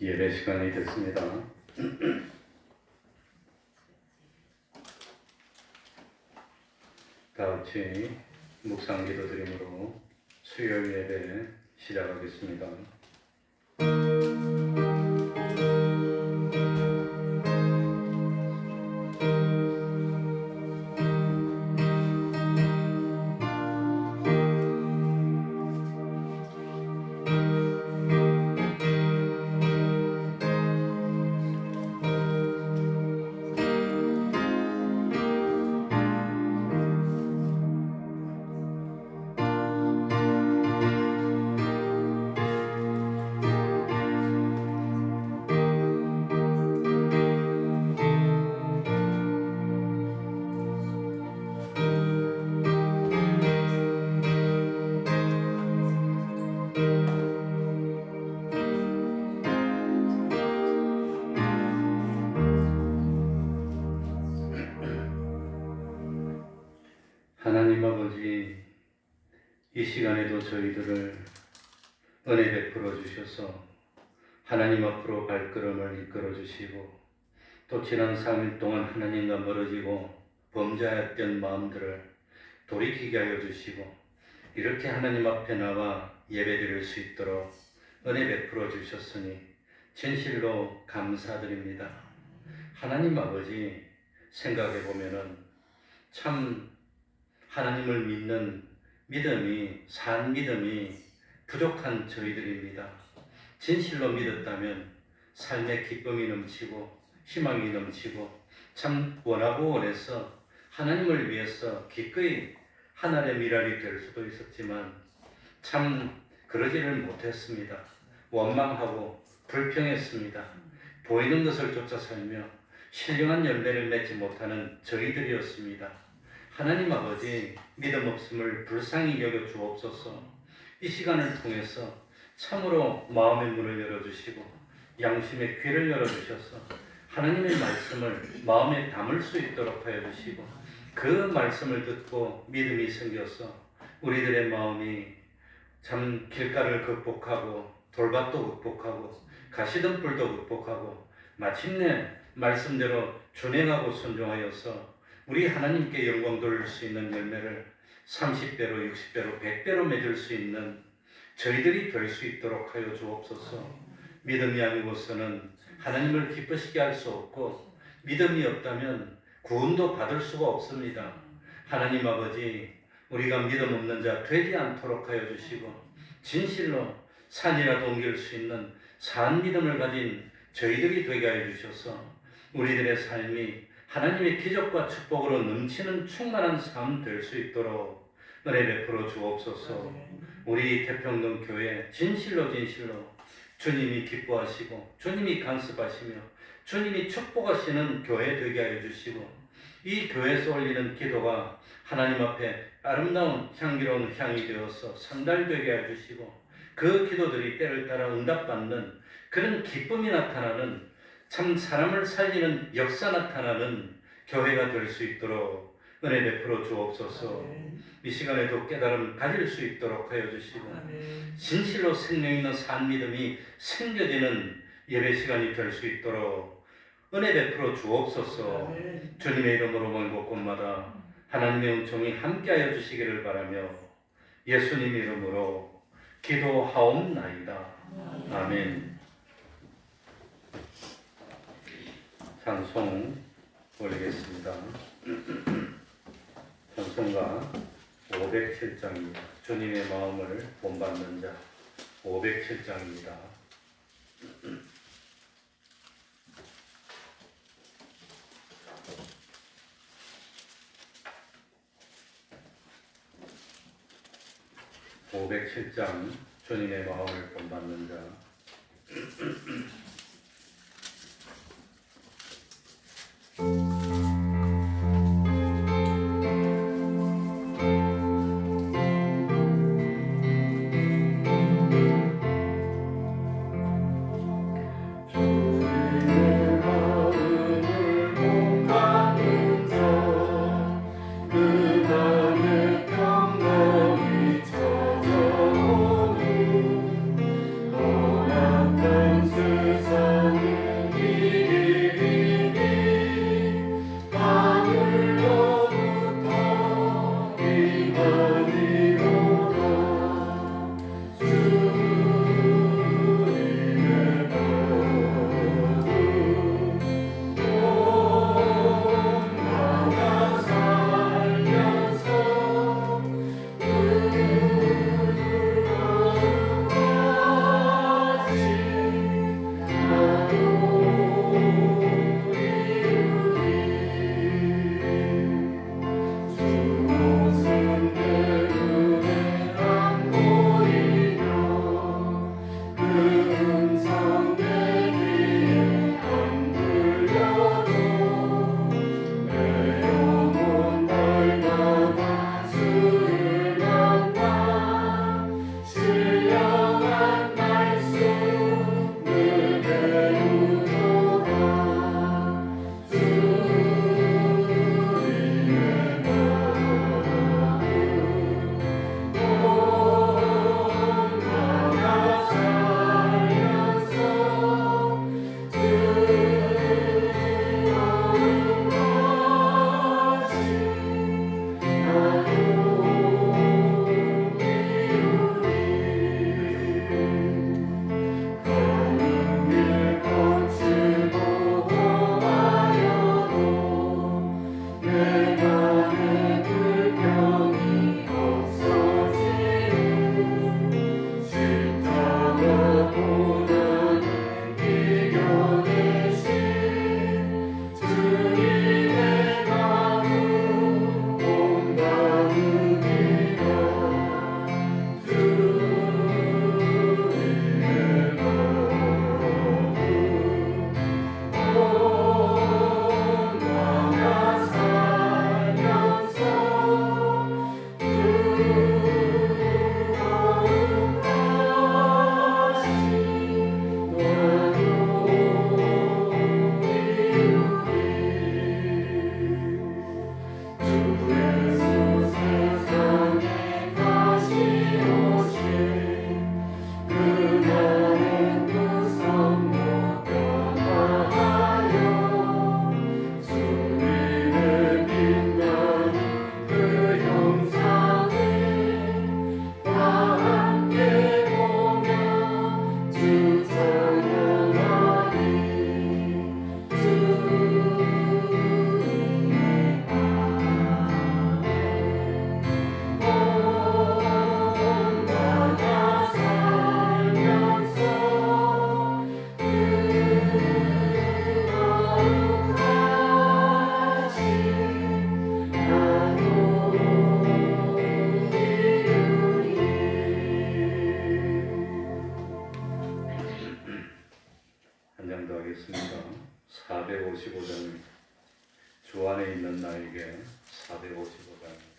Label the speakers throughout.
Speaker 1: 예배 시간이 됐습니다. 다 같이 묵상 기도드림으로 수요일 예배 시작하겠습니다. 하나님 아버지, 이 시간에도 저희들을 은혜 베풀어 주셔서 하나님 앞으로 발걸음을 이끌어 주시고, 또 지난 3일 동안 하나님과 멀어지고 범죄했던 마음들을 돌이키게 하여 주시고, 이렇게 하나님 앞에 나와 예배드릴 수 있도록 은혜 베풀어 주셨으니 진실로 감사드립니다. 하나님 아버지, 생각해 보면은 참 하나님을 믿는 믿음이, 산 믿음이 부족한 저희들입니다. 진실로 믿었다면 삶의 기쁨이 넘치고 희망이 넘치고 참 원하고 원해서 하나님을 위해서 기꺼이 하늘의 미랄이 될 수도 있었지만 참 그러지를 못했습니다. 원망하고 불평했습니다. 보이는 것을 쫓아 살며 신령한 열매를 맺지 못하는 저희들이었습니다. 하나님 아버지, 믿음 없음을 불쌍히 여겨 주옵소서. 이 시간을 통해서 참으로 마음의 문을 열어주시고 양심의 귀를 열어주셔서 하나님의 말씀을 마음에 담을 수 있도록 하여 주시고, 그 말씀을 듣고 믿음이 생겨서 우리들의 마음이 참 길가를 극복하고 돌밭도 극복하고 가시덤불도 극복하고 마침내 말씀대로 준행하고 순종하여서 우리 하나님께 영광 돌릴 수 있는 열매를 30배로 60배로 100배로 맺을 수 있는 저희들이 될 수 있도록 하여 주옵소서. 믿음이 아니고서는 하나님을 기쁘시게 할 수 없고, 믿음이 없다면 구원도 받을 수가 없습니다. 하나님 아버지, 우리가 믿음 없는 자 되지 않도록 하여 주시고, 진실로 산이라도 옮길 수 있는 산 믿음을 가진 저희들이 되게 하여 주셔서 우리들의 삶이 하나님의 기적과 축복으로 넘치는 충만한 삶 될 수 있도록 은혜 베풀어 주옵소서. 우리 태평동 교회 진실로 주님이 기뻐하시고 주님이 간섭하시며 주님이 축복하시는 교회 되게 하여 주시고, 이 교회에서 올리는 기도가 하나님 앞에 아름다운 향기로운 향이 되어서 상달되게 하여 주시고, 그 기도들이 때를 따라 응답받는 그런 기쁨이 나타나는, 참 사람을 살리는 역사 나타나는 교회가 될 수 있도록 은혜 베풀어 주옵소서. 이 시간에도 깨달음 가질 수 있도록 하여 주시고, 진실로 생명 있는 산 믿음이 생겨지는 예배 시간이 될 수 있도록 은혜 베풀어 주옵소서. 주님의 이름으로 모인 곳마다 하나님의 은총이 함께하여 주시기를 바라며 예수님 이름으로 기도하옵나이다. 아멘. 찬송 올리겠습니다. 찬송가 507장입니다. 주님의 마음을 본받는 자 507장입니다. (507장) 주님의 마음을 본받는 자. 455장입니다. 주 안에 있는 나에게 455장입니다.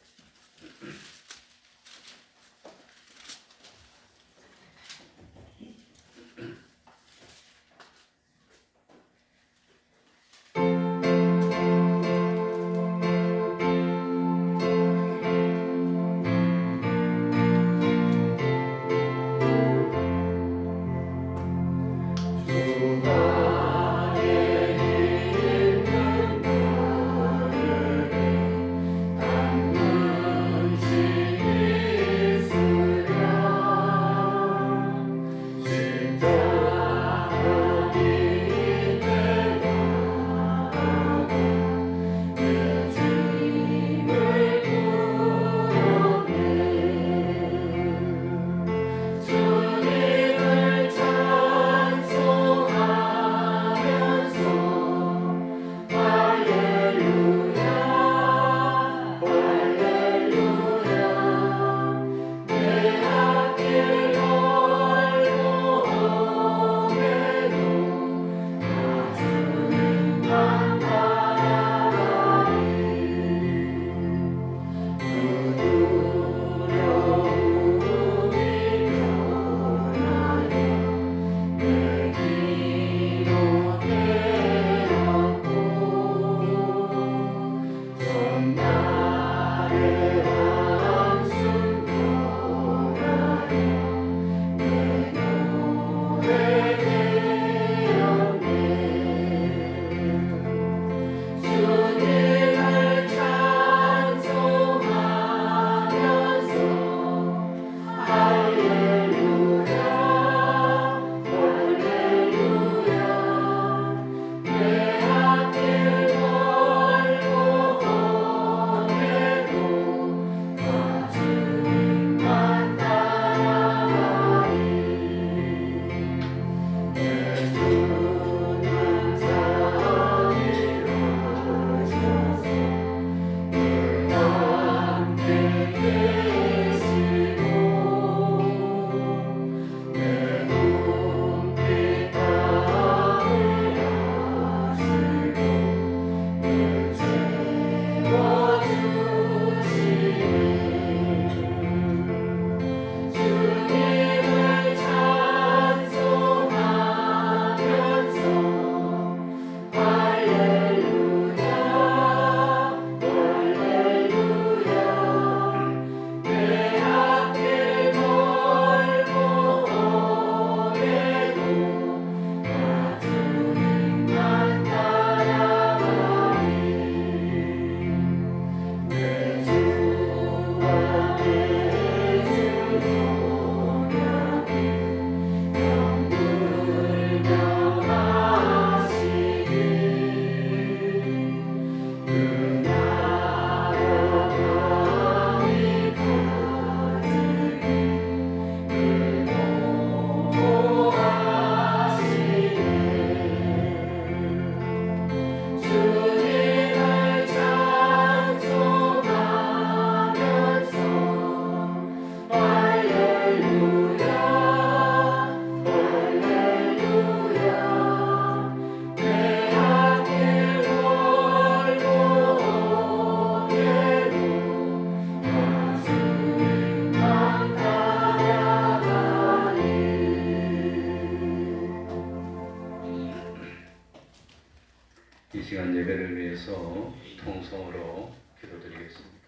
Speaker 1: 이 시간 예배를 위해서 통성으로 기도드리겠습니다.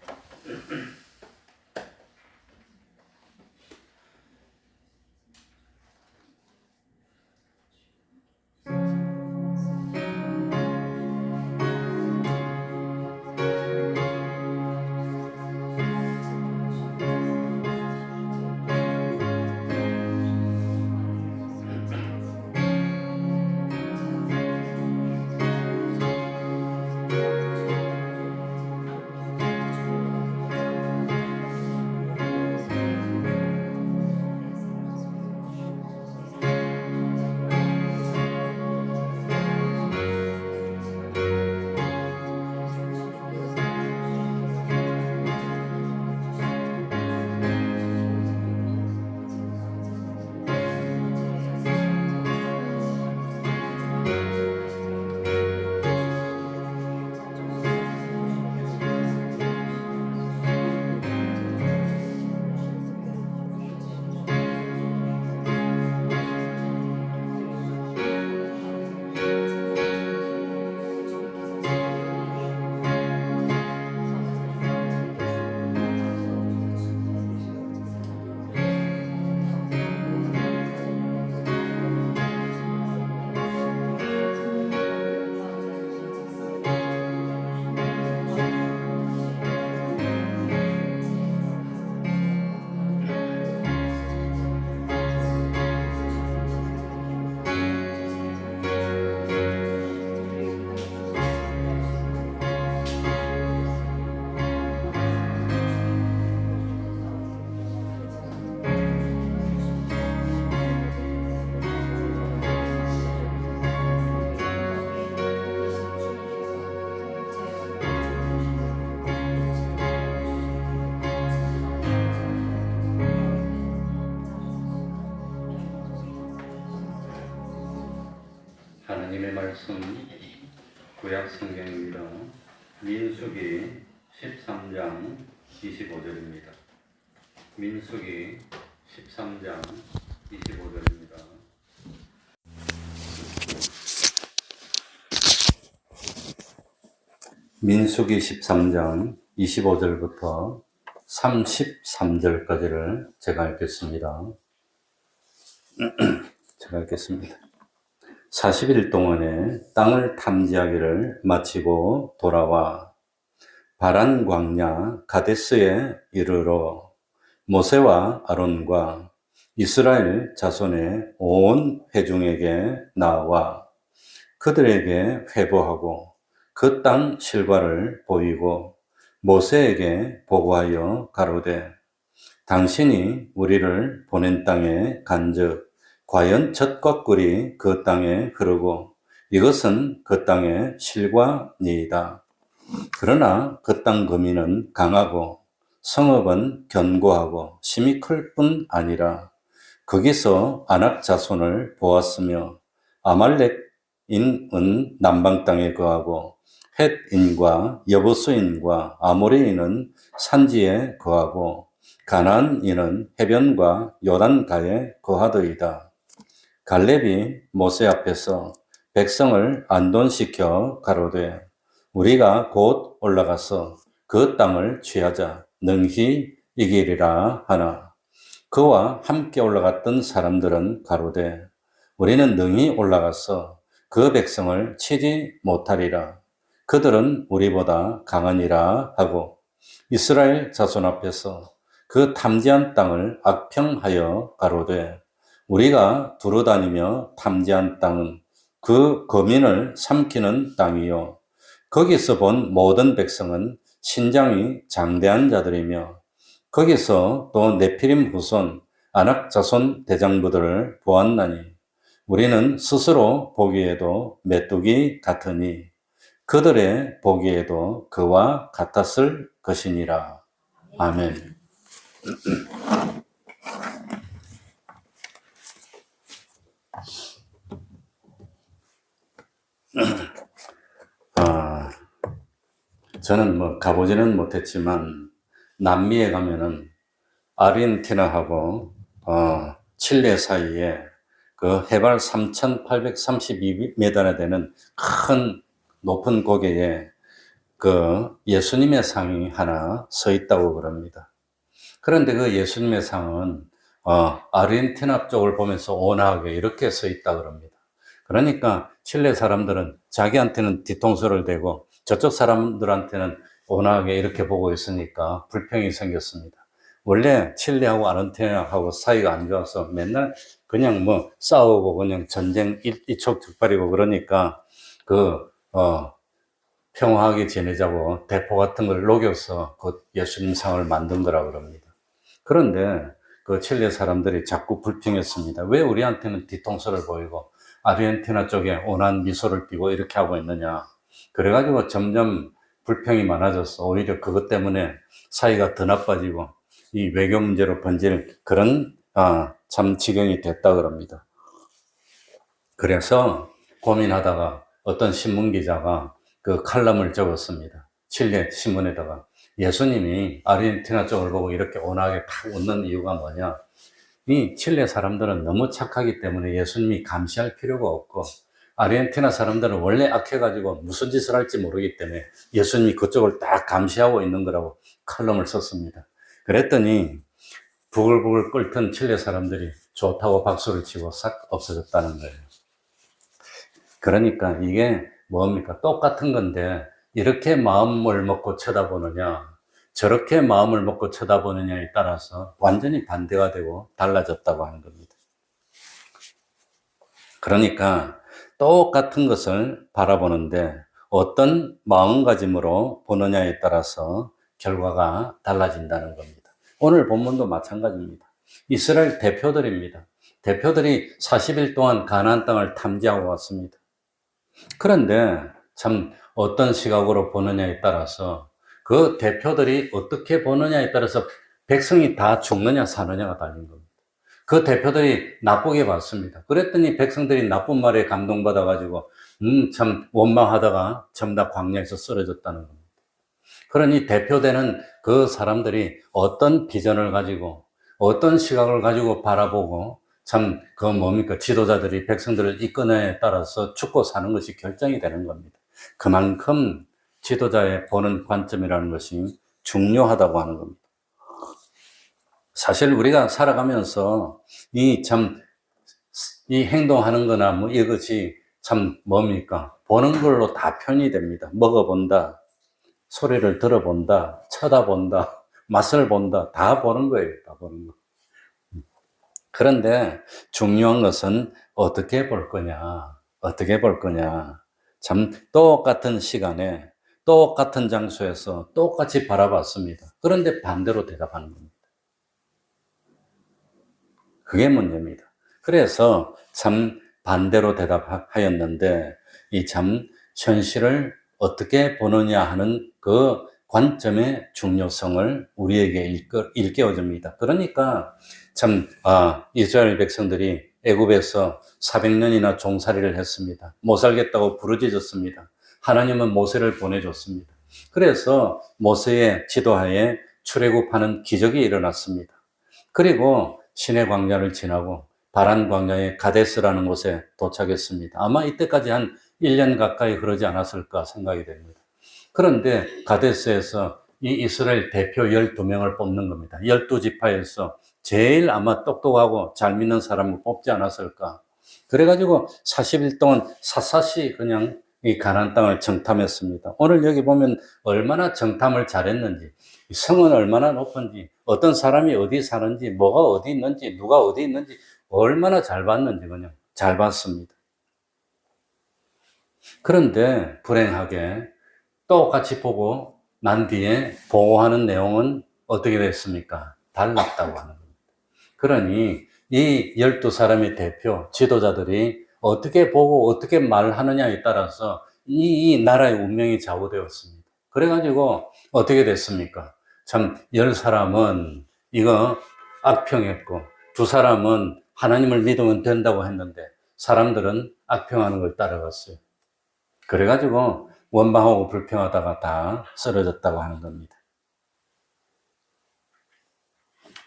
Speaker 1: 하나님의 말씀 구약 성경입니다. 민수기 13장 25절입니다. 민수기 13장 25절입니다. 민수기 13장 25절부터 33절까지를 제가 읽겠습니다. 40일 동안에 땅을 탐지하기를 마치고 돌아와 바란 광야 가데스에 이르러 모세와 아론과 이스라엘 자손의 온 회중에게 나와 그들에게 회보하고 그 땅 실과를 보이고 모세에게 보고하여 가로되 당신이 우리를 보낸 땅에 간즉 과연 젖과 꿀이 그 땅에 흐르고 이것은 그 땅의 실과니이다. 그러나 그 땅 거민은 강하고 성읍은 견고하고 심히 클 뿐 아니라 거기서 아낙 자손을 보았으며 아말렉인은 남방 땅에 거하고 헷인과 여부스인과 아모리인은 산지에 거하고 가나안인은 해변과 요단가에 거하더이다. 갈렙이 모세 앞에서 백성을 안돈시켜 가로되 우리가 곧 올라가서 그 땅을 취하자 능히 이기리라 하나 그와 함께 올라갔던 사람들은 가로되 우리는 능히 올라가서 그 백성을 치지 못하리라. 그들은 우리보다 강하니라 하고 이스라엘 자손 앞에서 그 탐지한 땅을 악평하여 가로되 우리가 두루다니며 탐지한 땅은 그 거민을 삼키는 땅이요 거기서 본 모든 백성은 신장이 장대한 자들이며 거기서 또 네피림 후손 아낙 자손 대장부들을 보았나니 우리는 스스로 보기에도 메뚜기 같으니 그들의 보기에도 그와 같았을 것이니라. 아멘. 저는 가보지는 못했지만 남미에 가면은 아르헨티나하고 칠레 사이에 그 해발 3,832m나 되는 큰 높은 고개에 그 예수님의 상이 하나 서 있다고 그럽니다. 그런데 그 예수님의 상은 아르헨티나 쪽을 보면서 온화하게 이렇게 서 있다 그럽니다. 그러니까 칠레 사람들은 자기한테는 뒤통수를 대고 저쪽 사람들한테는 온화하게 이렇게 보고 있으니까 불평이 생겼습니다. 원래 칠레하고 아르헨티나하고 사이가 안 좋아서 맨날 그냥 싸우고 그냥 전쟁 일촉즉발이고 그러니까 평화하게 지내자고 대포 같은 걸 녹여서 그 예수님 상을 만든 거라 그럽니다. 그런데 그 칠레 사람들이 자꾸 불평했습니다. 왜 우리한테는 뒤통수를 보이고 아르헨티나 쪽에 온화한 미소를 띠고 이렇게 하고 있느냐. 그래가지고 점점 불평이 많아졌어. 오히려 그것 때문에 사이가 더 나빠지고 이 외교 문제로 번지는 그런 참 지경이 됐다 그럽니다. 그래서 고민하다가 어떤 신문 기자가 그 칼럼을 적었습니다. 칠레 신문에다가 예수님이 아르헨티나 쪽을 보고 이렇게 온화하게 탁 웃는 이유가 뭐냐. 이 칠레 사람들은 너무 착하기 때문에 예수님이 감시할 필요가 없고 아르헨티나 사람들은 원래 악해가지고 무슨 짓을 할지 모르기 때문에 예수님이 그쪽을 딱 감시하고 있는 거라고 칼럼을 썼습니다. 그랬더니 부글부글 끓던 칠레 사람들이 좋다고 박수를 치고 싹 없어졌다는 거예요. 그러니까 이게 뭡니까? 똑같은 건데 이렇게 마음을 먹고 쳐다보느냐 저렇게 마음을 먹고 쳐다보느냐에 따라서 완전히 반대가 되고 달라졌다고 하는 겁니다. 그러니까 똑같은 것을 바라보는데 어떤 마음가짐으로 보느냐에 따라서 결과가 달라진다는 겁니다. 오늘 본문도 마찬가지입니다. 이스라엘 대표들입니다. 대표들이 40일 동안 가나안 땅을 탐지하고 왔습니다. 그런데 참 어떤 시각으로 보느냐에 따라서 그 대표들이 어떻게 보느냐에 따라서 백성이 다 죽느냐 사느냐가 달린 겁니다. 그 대표들이 나쁘게 봤습니다. 그랬더니 백성들이 나쁜 말에 감동받아가지고 참 원망하다가 전부 다 광야에서 쓰러졌다는 겁니다. 그러니 대표되는 그 사람들이 어떤 비전을 가지고 어떤 시각을 가지고 바라보고 참 그 뭡니까 지도자들이 백성들을 이끄느냐에 따라서 죽고 사는 것이 결정이 되는 겁니다. 그만큼 지도자의 보는 관점이라는 것이 중요하다고 하는 겁니다. 사실 우리가 살아가면서 이 행동하는 거나 뭐 이것이 참 뭡니까? 보는 걸로 다 표현이 됩니다. 먹어본다, 소리를 들어본다, 쳐다본다, 맛을 본다, 다 보는 거예요. 다 보는 거. 그런데 중요한 것은 어떻게 볼 거냐, 어떻게 볼 거냐. 참 똑같은 시간에 똑같은 장소에서 똑같이 바라봤습니다. 그런데 반대로 대답하는 겁니다. 그게 문제입니다. 그래서 참 반대로 대답하였는데 이 참 현실을 어떻게 보느냐 하는 그 관점의 중요성을 우리에게 일깨워줍니다. 그러니까 참 이스라엘 백성들이 애굽에서 400년이나 종살이를 했습니다. 못 살겠다고 부르짖었습니다. 하나님은 모세를 보내줬습니다. 그래서 모세의 지도하에 출애굽하는 기적이 일어났습니다. 그리고 시내 광야를 지나고 바란 광야의 가데스라는 곳에 도착했습니다. 아마 이때까지 한 1년 가까이 흐르지 않았을까 생각이 됩니다. 그런데 가데스에서 이 이스라엘 대표 12명을 뽑는 겁니다. 12지파에서 제일 아마 똑똑하고 잘 믿는 사람을 뽑지 않았을까. 그래가지고 40일 동안 샅샅이 그냥 이 가나안 땅을 정탐했습니다. 오늘 여기 보면 얼마나 정탐을 잘했는지, 성은 얼마나 높은지, 어떤 사람이 어디 사는지, 뭐가 어디 있는지, 누가 어디 있는지 얼마나 잘 봤는지 그냥 잘 봤습니다. 그런데 불행하게 똑같이 보고 난 뒤에 보고하는 내용은 어떻게 됐습니까? 달랐다고 하는 겁니다. 그러니 이 12사람의 대표 지도자들이 어떻게 보고 어떻게 말하느냐에 따라서 이 나라의 운명이 좌우되었습니다. 그래가지고 어떻게 됐습니까? 참 10사람은 이거 악평했고 2사람은 하나님을 믿으면 된다고 했는데 사람들은 악평하는 걸 따라갔어요. 그래가지고 원망하고 불평하다가 다 쓰러졌다고 하는 겁니다.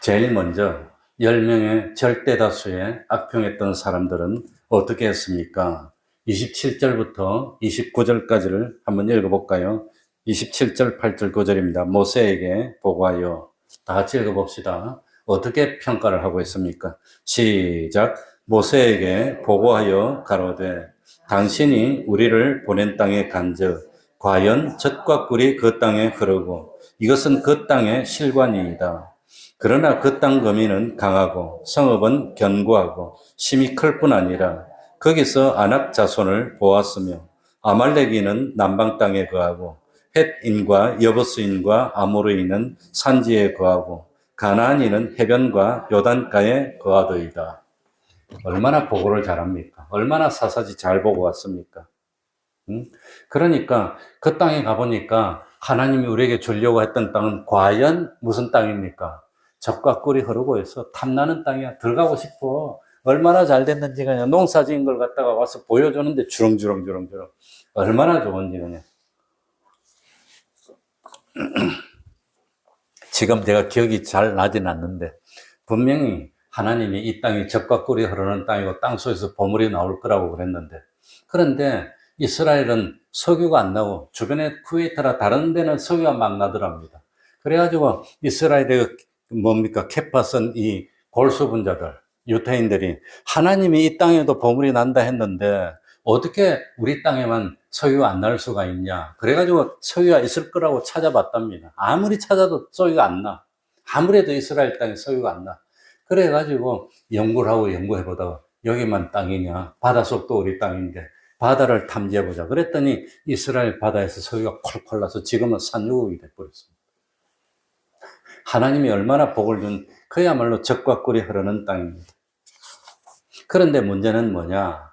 Speaker 1: 제일 먼저 10명의 절대 다수의 악평했던 사람들은 어떻게 했습니까? 27절부터 29절까지를 한번 읽어볼까요? 27절, 8절, 9절입니다. 모세에게 보고하여 다 같이 읽어봅시다. 어떻게 평가를 하고 있습니까? 시작. 모세에게 보고하여 가로되 당신이 우리를 보낸 땅에 간즉 과연 젖과 꿀이 그 땅에 흐르고 이것은 그 땅의 실관이이다. 그러나 그 땅 거민은 강하고 성읍은 견고하고 심이 클 뿐 아니라 거기서 아낙 자손을 보았으며 아말렉인은 남방 땅에 거하고 헷인과 여부스인과 아모르인은 산지에 거하고 가나안인은 해변과 요단가에 거하더이다. 얼마나 보고를 잘합니까? 얼마나 사사지 잘 보고 왔습니까? 그러니까 그 땅에 가보니까 하나님이 우리에게 주려고 했던 땅은 과연 무슨 땅입니까? 젖과 꿀이 흐르고 해서 탐나는 땅이야. 들어가고 싶어. 얼마나 잘 됐는지 그냥 농사 지은 걸 갖다가 와서 보여주는데 주렁주렁. 얼마나 좋은지 그냥. 지금 제가 기억이 잘 나진 않는데 분명히 하나님이 이 땅이 젖과 꿀이 흐르는 땅이고 땅속에서 보물이 나올 거라고 그랬는데 그런데 이스라엘은 석유가 안 나오고 주변에 쿠웨이트라 다른 데는 석유가 막 나더랍니다. 그래가지고 이스라엘의 뭡니까 케파선 이 골수 분자들 유태인들이 하나님이 이 땅에도 보물이 난다 했는데 어떻게 우리 땅에만 석유가 안 날 수가 있냐. 그래가지고 석유가 있을 거라고 찾아봤답니다. 아무리 찾아도 석유가 안 나. 아무래도 이스라엘 땅에 석유가 안 나. 그래가지고 연구를 하고 연구해보다가 여기만 땅이냐. 바닷속도 우리 땅인데 바다를 탐지해보자. 그랬더니 이스라엘 바다에서 석유가 콜콜 나서 지금은 산유국이 돼버렸습니다. 하나님이 얼마나 복을 준 그야말로 젖과 꿀이 흐르는 땅입니다. 그런데 문제는 뭐냐?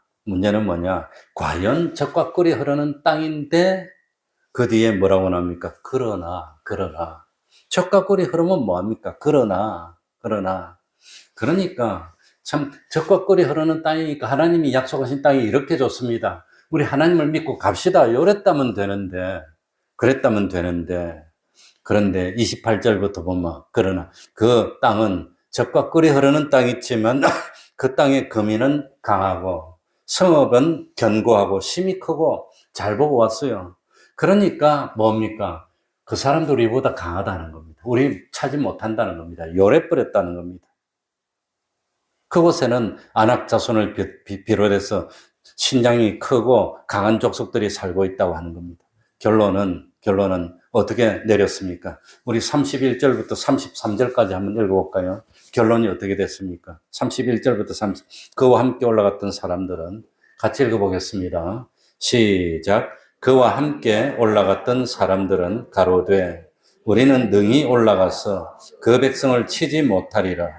Speaker 1: 과연 젖과 꿀이 흐르는 땅인데 그 뒤에 뭐라고 나옵니까? 그러나 젖과 꿀이 흐르면 뭐합니까? 그러나 그러니까 참 젖과 꿀이 흐르는 땅이니까 하나님이 약속하신 땅이 이렇게 좋습니다.
Speaker 2: 우리 하나님을 믿고 갑시다. 이랬다면 되는데, 그랬다면 되는데, 그런데 28절부터 보면, 그러나 그 땅은 젖과 꿀이 흐르는 땅이지만 그 땅의 거민은 강하고 성읍은 견고하고 힘이 크고 잘 보고 왔어요. 그러니까 뭡니까? 그 사람도 우리보다 강하다는 겁니다. 우리 차지 못한다는 겁니다. 요래버렸다는 겁니다. 그곳에는 아낙 자손을 비롯해서 신장이 크고 강한 족속들이 살고 있다고 하는 겁니다. 결론은 어떻게 내렸습니까? 우리 31절부터 33절까지 한번 읽어볼까요? 결론이 어떻게 됐습니까? 31절부터 30, 그와 함께 올라갔던 사람들은 같이 읽어보겠습니다. 시작. 그와 함께 올라갔던 사람들은 가로되 우리는 능히 올라가서 그 백성을 치지 못하리라.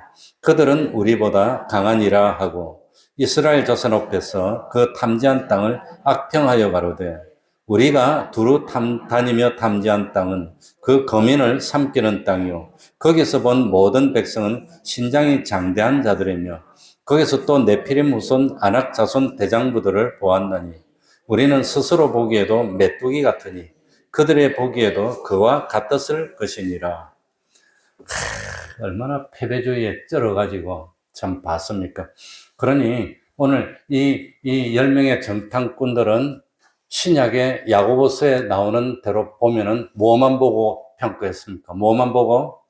Speaker 2: 그들은 우리보다 강하니라 하고 이스라엘 자손 앞에서 그 탐지한 땅을 악평하여 가로되 우리가 두루 다니며 탐지한 땅은 그 거민을 삼키는 땅이요 거기서 본 모든 백성은 신장이 장대한 자들이며 거기서 또 네피림 후손 아낙 자손 대장부들을 보았나니 우리는 스스로 보기에도 메뚜기 같으니 그들의 보기에도 그와 같았을 것이니라. 얼마나 패배주의에 쩔어가지고 참 봤습니까? 그러니 오늘 이 10명의 정탐꾼들은 신약의 야고보서에 나오는 대로 보면은 뭐만 보고 평가했습니까? 뭐만 보고?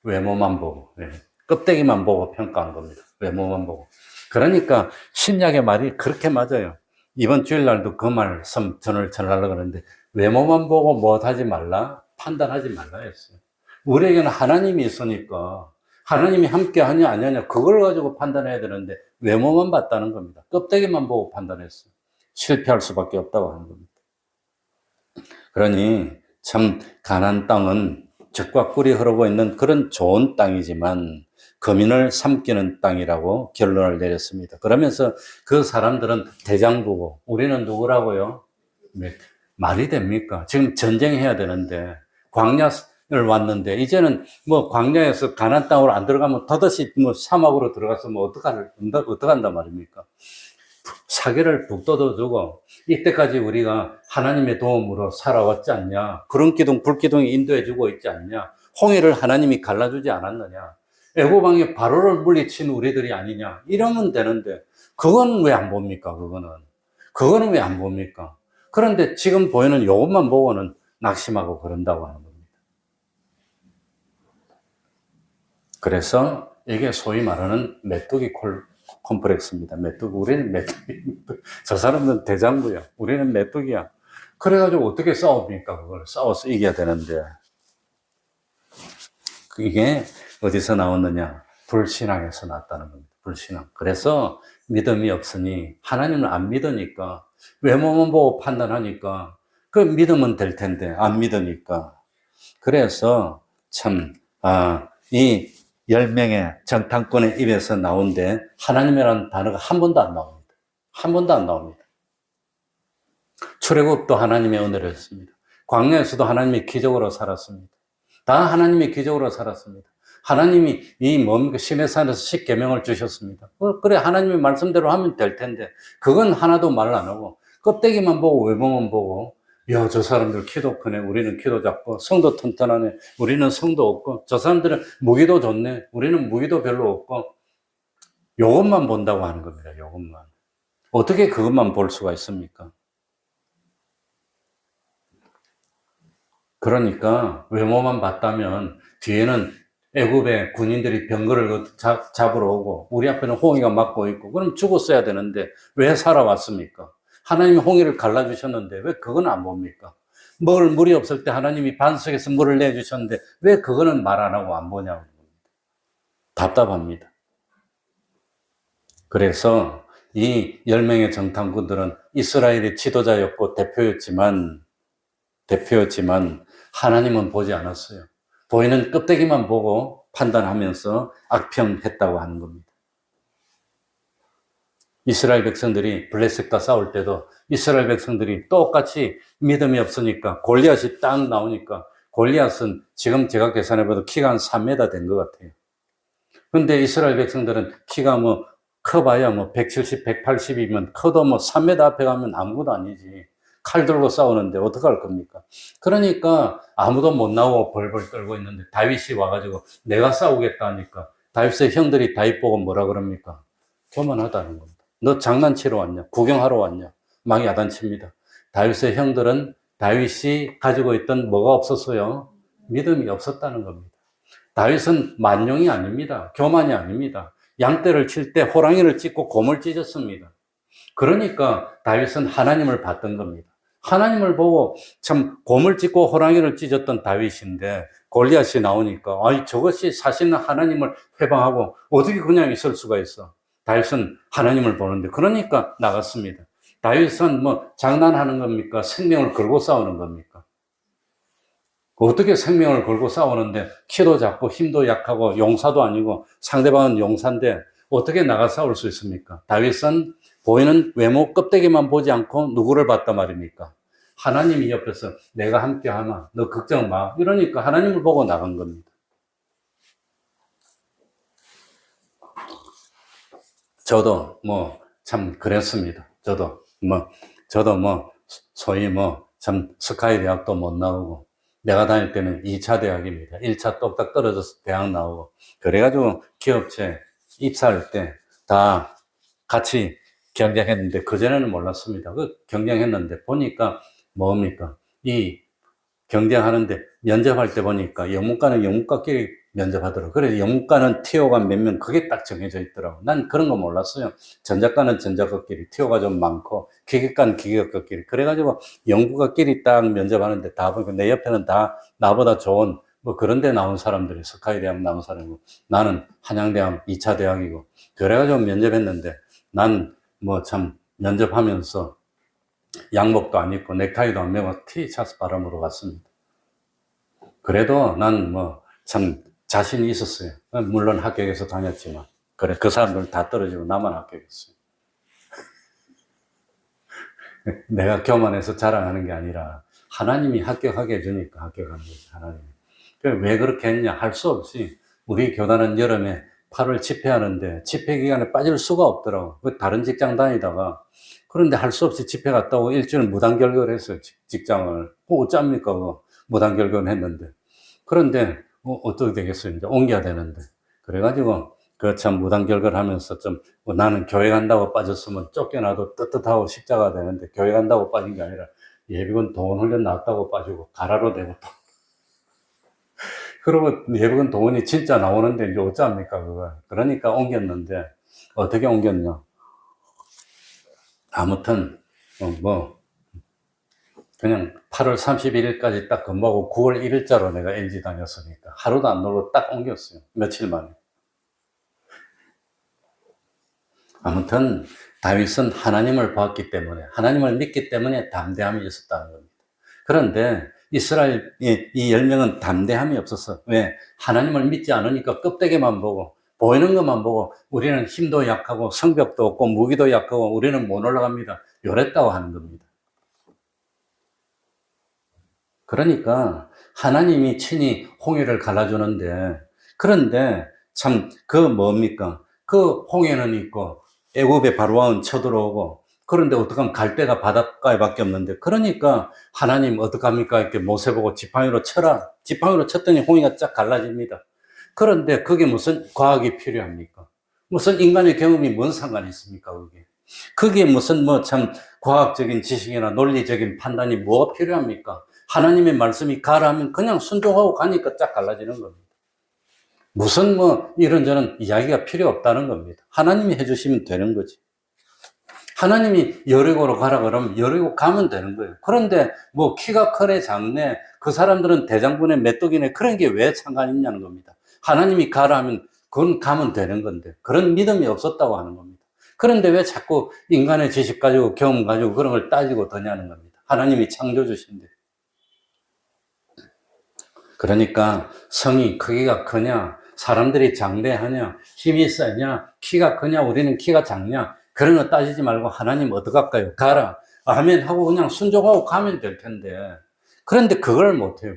Speaker 2: 외모만 보고. 네. 껍데기만 보고 평가한 겁니다. 외모만 보고. 그러니까 신약의 말이 그렇게 맞아요. 이번 주일날도 그 말씀 전을 전하려고 그러는데 외모만 보고 못하지 말라, 판단하지 말라 했어요. 우리에게는 하나님이 있으니까 하나님이 함께 하냐 안 하냐 그걸 가지고 판단해야 되는데 외모만 봤다는 겁니다. 껍데기만 보고 판단했어요. 실패할 수밖에 없다고 하는 겁니다. 그러니 참 가나안 땅은 젖과 꿀이 흐르고 있는 그런 좋은 땅이지만 거민을 삼키는 땅이라고 결론을 내렸습니다. 그러면서 그 사람들은 대장부고 우리는 누구라고요? 말이 됩니까? 지금 전쟁해야 되는데 광야를 왔는데 이제는 뭐 광야에서 가나안 땅으로 안 들어가면 더더시 뭐 사막으로 들어가서 뭐 어떡한단 말입니까? 사계를 북 돋워주고 이때까지 우리가 하나님의 도움으로 살아왔지 않냐? 구름 기둥, 불 기둥이 인도해주고 있지 않냐? 홍해를 하나님이 갈라주지 않았느냐? 애고방에 바로를 물리친 우리들이 아니냐? 이러면 되는데 그건 왜 안 봅니까? 그거는 왜 안 봅니까? 그런데 지금 보이는 이것만 보고는 낙심하고 그런다고 하는 겁니다. 그래서 이게 소위 말하는 메뚜기 콤플렉스입니다. 우리는 메뚜기. 저 사람들은 대장부야. 우리는 메뚜기야. 그래가지고 어떻게 싸웁니까? 그걸 싸워서 이겨야 되는데. 이게 어디서 나왔느냐? 불신앙에서 났다는 겁니다. 불신앙. 그래서 믿음이 없으니 하나님을 안 믿으니까 외모만 보고 판단하니까 그 믿으면 될 텐데 안 믿으니까. 그래서 참 이 10명의 정탐꾼의 입에서 나온데 하나님이라는 단어가 한 번도 안 나옵니다. 한 번도 안 나옵니다. 출애굽도 하나님의 은혜였습니다. 광야에서도 하나님이 기적으로 살았습니다. 다 하나님이 기적으로 살았습니다. 하나님이 시내산에서 십계명을 주셨습니다. 그래 하나님의 말씀대로 하면 될 텐데 그건 하나도 말 안 하고 껍데기만 보고 외모만 보고 야, 저 사람들 키도 크네. 우리는 키도 작고 성도 튼튼하네. 우리는 성도 없고 저 사람들은 무기도 좋네. 우리는 무기도 별로 없고 요것만 본다고 하는 겁니다. 요것만. 어떻게 그것만 볼 수가 있습니까? 그러니까 외모만 봤다면 뒤에는 애굽의 군인들이 병거를 잡으러 오고 우리 앞에는 홍해가 막고 있고 그럼 죽었어야 되는데 왜 살아왔습니까? 하나님이 홍해를 갈라주셨는데 왜 그건 안 봅니까? 먹을 물이 없을 때 하나님이 반석에서 물을 내주셨는데 왜 그거는 말 안 하고 안 보냐고. 답답합니다. 그래서 이 10명의 정탐꾼들은 이스라엘의 지도자였고 대표였지만 하나님은 보지 않았어요. 보이는 껍데기만 보고 판단하면서 악평했다고 하는 겁니다. 이스라엘 백성들이 블레셋과 싸울 때도 이스라엘 백성들이 똑같이 믿음이 없으니까 골리앗이 딱 나오니까 골리앗은 지금 제가 계산해봐도 키가 한 3m 된 것 같아요. 근데 이스라엘 백성들은 키가 커봐야 뭐 170, 180이면 커도 뭐 3m 앞에 가면 아무것도 아니지. 칼 들고 싸우는데 어떡할 겁니까? 그러니까 아무도 못 나오고 벌벌 떨고 있는데 다윗이 와가지고 내가 싸우겠다 하니까 다윗의 형들이 다윗 보고 뭐라 그럽니까? 교만하다는 겁니다. 너 장난치러 왔냐? 구경하러 왔냐? 막 야단칩니다. 다윗의 형들은 다윗이 가지고 있던 뭐가 없었어요? 믿음이 없었다는 겁니다. 다윗은 만용이 아닙니다. 교만이 아닙니다. 양떼를 칠 때 호랑이를 찢고 곰을 찢었습니다. 그러니까 다윗은 하나님을 봤던 겁니다. 하나님을 보고 참 곰을 찢고 호랑이를 찢었던 다윗인데 골리앗이 나오니까 아이 저것이 사실은 하나님을 회방하고 어떻게 그냥 있을 수가 있어. 다윗은 하나님을 보는데 그러니까 나갔습니다. 다윗은 뭐 장난하는 겁니까? 생명을 걸고 싸우는 겁니까? 어떻게 생명을 걸고 싸우는데 키도 작고 힘도 약하고 용사도 아니고 상대방은 용사인데 어떻게 나가 싸울 수 있습니까? 다윗은 보이는 외모 껍데기만 보지 않고 누구를 봤단 말입니까? 하나님이 옆에서 내가 함께 하마, 너 걱정 마. 이러니까 하나님을 보고 나간 겁니다. 저도 뭐 참 그랬습니다. 저도 뭐 소위 뭐 참 스카이 대학도 못 나오고 내가 다닐 때는 2차 대학입니다. 1차 똑딱 떨어져서 대학 나오고 그래가지고 기업체 입사할 때 다 같이 경쟁했는데 그전에는 몰랐습니다. 그 경쟁했는데 보니까 뭡니까? 이 경쟁하는데 면접할 때 보니까 영문과는 영문과끼리 면접하더라고요. 그래서 영문과는 티오가 몇 명 그게 딱 정해져 있더라고요. 난 그런 거 몰랐어요. 전자과는 전자과끼리 티오가 좀 많고 기계과는 기계과끼리 그래가지고 영문과끼리 딱 면접하는데 다 보니까 내 옆에는 다 나보다 좋은 뭐 그런 데 나온 사람들이 스카이 대학 나온 사람이고 나는 한양대학 2차 대학이고 그래가지고 면접했는데 난 뭐 참 면접하면서 양복도 안 입고 넥타이도 안 매고 티셔츠 바람으로 갔습니다. 그래도 난 뭐 참 자신이 있었어요. 물론 합격해서 다녔지만 그래 그 사람들 다 떨어지고 나만 합격했어요. 내가 교만해서 자랑하는 게 아니라 하나님이 합격하게 해주니까 합격하는 거지. 하나님. 왜 그렇게 했냐 할 수 없이 우리 교단은 여름에 8월 집회하는데 집회 기간에 빠질 수가 없더라고. 다른 직장 다니다가 그런데 할 수 없이 집회 갔다 오고 일주일 무단결근했어요. 직장을. 어쩝니까 무단결근 했는데. 그런데 어떻게 되겠어요? 이제 옮겨야 되는데. 그래가지고 그 참 무단결근 하면서 좀 나는 교회 간다고 빠졌으면 쫓겨나도 떳떳하고 십자가 되는데 교회 간다고 빠진 게 아니라 예비군 동원훈련 나왔다고 빠지고 가라로 되고 또 그러고 예비군 동원이 진짜 나오는데 이제 어쩝니까 그거. 그러니까 옮겼는데 어떻게 옮겼냐. 아무튼 뭐 그냥 8월 31일까지 딱 근무하고 9월 1일자로 내가 LG 다녔으니까 하루도 안 놀고 딱 옮겼어요. 며칠 만에. 아무튼 다윗은 하나님을 봤기 때문에 하나님을 믿기 때문에 담대함이 있었다는 겁니다. 그런데 이스라엘 이 10명은 담대함이 없었어. 왜? 하나님을 믿지 않으니까 껍데기만 보고 보이는 것만 보고 우리는 힘도 약하고 성벽도 없고 무기도 약하고 우리는 못 올라갑니다. 요랬다고 하는 겁니다. 그러니까 하나님이 친히 홍해를 갈라주는데 그런데 참 그 뭡니까? 그 홍해는 있고 애굽의 바로왕은 쳐들어오고 그런데 어떡하면 갈 데가 바닷가에밖에 없는데 그러니까 하나님 어떡합니까? 이렇게 모세 보고 지팡이로 쳐라. 지팡이로 쳤더니 홍해가 쫙 갈라집니다. 그런데 그게 무슨 과학이 필요합니까? 무슨 인간의 경험이 뭔 상관이 있습니까? 그게 무슨 뭐 참 과학적인 지식이나 논리적인 판단이 뭐가 필요합니까? 하나님의 말씀이 가라 하면 그냥 순종하고 가니까 쫙 갈라지는 겁니다. 무슨 뭐 이런저런 이야기가 필요 없다는 겁니다. 하나님이 해주시면 되는 거지. 하나님이 여리고로 가라 그러면 여리고 가면 되는 거예요. 그런데 뭐 키가 크네 작네 그 사람들은 대장군의 메뚜기네 그런 게 왜 상관이 있냐는 겁니다. 하나님이 가라 하면 그건 가면 되는 건데 그런 믿음이 없었다고 하는 겁니다. 그런데 왜 자꾸 인간의 지식 가지고 경험 가지고 그런 걸 따지고 더냐는 겁니다. 하나님이 창조주신데. 그러니까 성이 크기가 크냐 사람들이 장대하냐 힘이 세냐 키가 크냐 우리는 키가 작냐 그런 거 따지지 말고 하나님 어떡할까요? 가라 아멘 하고 그냥 순종하고 가면 될 텐데 그런데 그걸 못해요.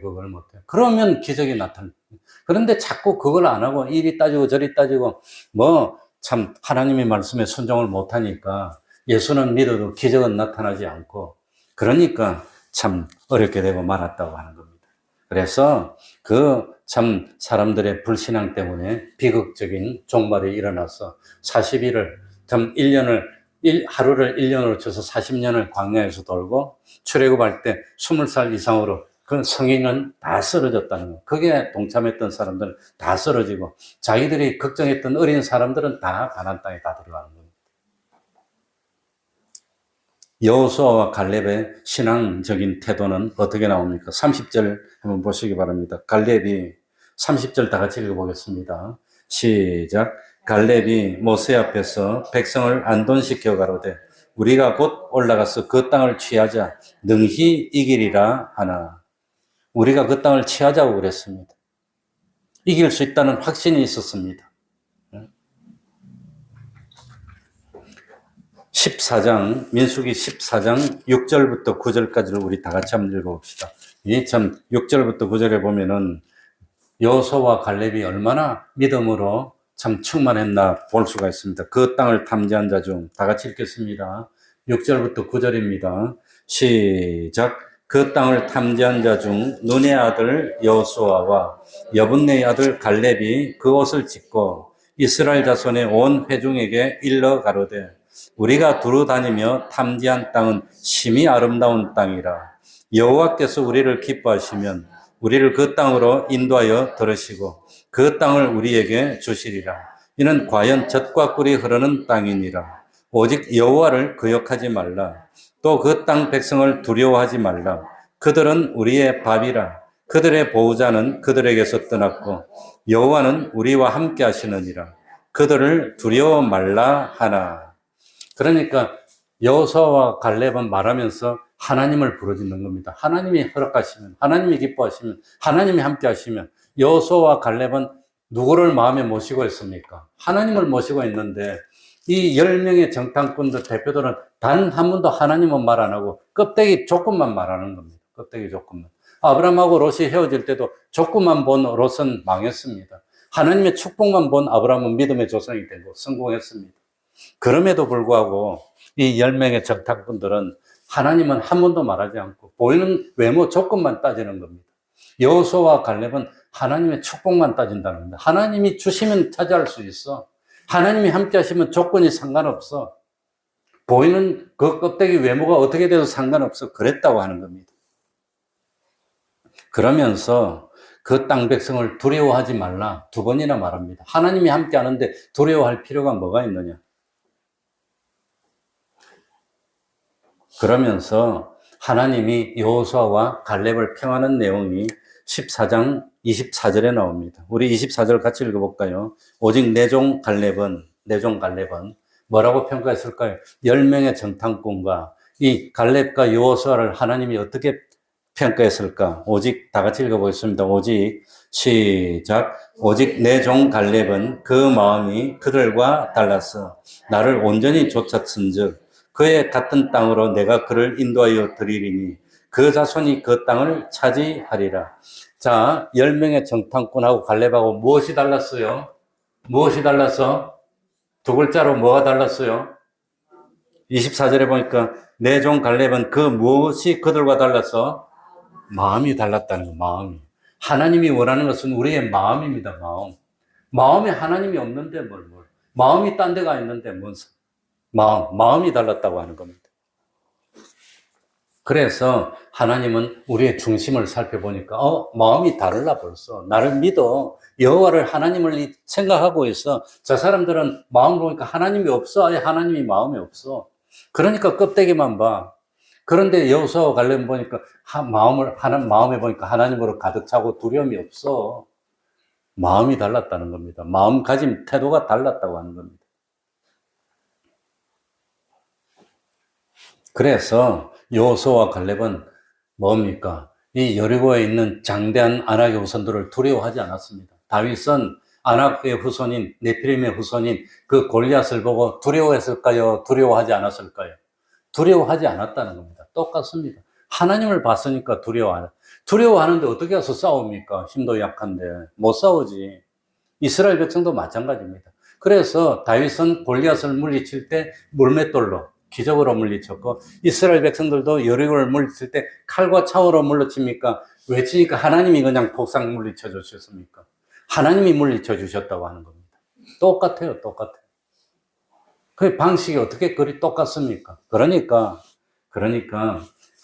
Speaker 2: 그러면 기적이 나타납니다. 그런데 자꾸 그걸 안 하고 이리 따지고 저리 따지고 뭐 참 하나님의 말씀에 순종을 못하니까 예수는 믿어도 기적은 나타나지 않고 그러니까 참 어렵게 되고 말았다고 하는 겁니다. 그래서 그 참 사람들의 불신앙 때문에 비극적인 종말이 일어나서 40일을 참 1년을 하루를 1년으로 쳐서 40년을 광야에서 돌고 출애굽할 때 20살 이상으로 그 성인은 다 쓰러졌다는 거. 거기에 동참했던 사람들은 다 쓰러지고 자기들이 걱정했던 어린 사람들은 다 가나안 땅에 다 들어가는 겁니다. 여호수아와 갈렙의 신앙적인 태도는 어떻게 나옵니까? 30절 한번 보시기 바랍니다. 갈렙이 30절 다 같이 읽어보겠습니다. 시작. 갈렙이 모세 앞에서 백성을 안돈시켜 가로되 우리가 곧 올라가서 그 땅을 취하자 능히 이기리라 하나. 우리가 그 땅을 취하자고 그랬습니다. 이길 수 있다는 확신이 있었습니다. 14장, 민수기 14장 6절부터 9절까지를 우리 다 같이 한번 읽어봅시다. 이 참 6절부터 9절에 보면은 여호수아와 갈렙이 얼마나 믿음으로 참 충만했나 볼 수가 있습니다. 그 땅을 탐지한 자 중 다 같이 읽겠습니다. 6절부터 9절입니다. 시작. 그 땅을 탐지한 자 중 눈의 아들 여호수아와 여분네의 아들 갈렙이 그 옷을 찢고 이스라엘 자손의 온 회중에게 일러 가로되 우리가 두루 다니며 탐지한 땅은 심히 아름다운 땅이라. 여호와께서 우리를 기뻐하시면 우리를 그 땅으로 인도하여 들으시고 그 땅을 우리에게 주시리라. 이는 과연 젖과 꿀이 흐르는 땅이니라. 오직 여호와를 거역하지 말라. 또 그 땅 백성을 두려워하지 말라. 그들은 우리의 밥이라. 그들의 보호자는 그들에게서 떠났고 여호와는 우리와 함께 하시느니라. 그들을 두려워 말라 하나. 그러니까 여호수아와 갈렙은 말하면서 하나님을 부르짖는 겁니다. 하나님이 허락하시면, 하나님이 기뻐하시면, 하나님이 함께 하시면 여호수아와 갈렙은 누구를 마음에 모시고 있습니까? 하나님을 모시고 있는데 이 10명의 정탐꾼들 대표들은 단 한 번도 하나님은 말 안 하고 껍데기 조금만 말하는 겁니다. 껍데기 조금만. 아브라함하고 롯이 헤어질 때도 조금만 본 롯은 망했습니다. 하나님의 축복만 본 아브라함은 믿음의 조상이 되고 성공했습니다. 그럼에도 불구하고 이 10명의 정탐꾼들은 하나님은 한 번도 말하지 않고 보이는 외모 조건만 따지는 겁니다. 여호수아와 갈렙은 하나님의 축복만 따진다는 겁니다. 하나님이 주시면 차지할 수 있어. 하나님이 함께 하시면 조건이 상관없어. 보이는 그 껍데기 외모가 어떻게 돼도 상관없어. 그랬다고 하는 겁니다. 그러면서 그 땅 백성을 두려워하지 말라 두 번이나 말합니다. 하나님이 함께 하는데 두려워할 필요가 뭐가 있느냐. 그러면서 하나님이 여호수아와 갈렙을 평하는 내용이 14장 24절에 나옵니다. 우리 24절 같이 읽어볼까요? 오직 내 종 갈렙은 뭐라고 평가했을까요? 10명의 정탐꾼과 이 갈렙과 여호수아를 하나님이 어떻게 평가했을까? 오직 다 같이 읽어보겠습니다. 오직 시작. 오직 내 종 갈렙은 그 마음이 그들과 달라서 나를 온전히 쫓았은즉 그의 같은 땅으로 내가 그를 인도하여 드리리니 그 자손이 그 땅을 차지하리라. 자, 10명의 정탐꾼하고 갈렙하고 무엇이 달랐어요? 무엇이 달랐어? 두 글자로 뭐가 달랐어요? 24절에 보니까 내 종 갈렙은 그 무엇이 그들과 달라서 마음이 달랐다는 거, 마음이. 하나님이 원하는 것은 우리의 마음입니다, 마음. 마음에 하나님이 없는데 뭘. 마음이 딴 데가 있는데 뭔 마음이 달랐다고 하는 겁니다. 그래서 하나님은 우리의 중심을 살펴보니까 마음이 다르라 벌써. 나를 믿어. 여호와를 하나님을 생각하고 있어. 저 사람들은 마음을 보니까 하나님이 없어. 아예 하나님이 마음에 없어. 그러니까 껍데기만 봐. 그런데 여호수아와 갈렙 보니까 마음에 보니까 하나님으로 가득 차고 두려움이 없어. 마음이 달랐다는 겁니다. 마음가짐, 태도가 달랐다고 하는 겁니다. 그래서 여호수아와 갈렙은 뭡니까? 이 여리고에 있는 장대한 아낙의 후손들을 두려워하지 않았습니다. 다윗은 아낙의 후손인 네피림의 후손인 그 골리앗을 보고 두려워했을까요? 두려워하지 않았을까요? 두려워하지 않았다는 겁니다. 똑같습니다. 하나님을 봤으니까 두려워하는데 어떻게 해서 싸웁니까? 힘도 약한데 못 싸우지. 이스라엘 백성도 마찬가지입니다. 그래서 다윗은 골리앗을 물리칠 때 물맷돌로 기적으로 물리쳤고, 이스라엘 백성들도 여리고를 물리칠 때 칼과 창으로 물리칩니까? 외치니까 하나님이 그냥 복상 물리쳐 주셨습니까? 하나님이 물리쳐 주셨다고 하는 겁니다. 똑같아요, 똑같아요. 그 방식이 어떻게 그리 똑같습니까? 그러니까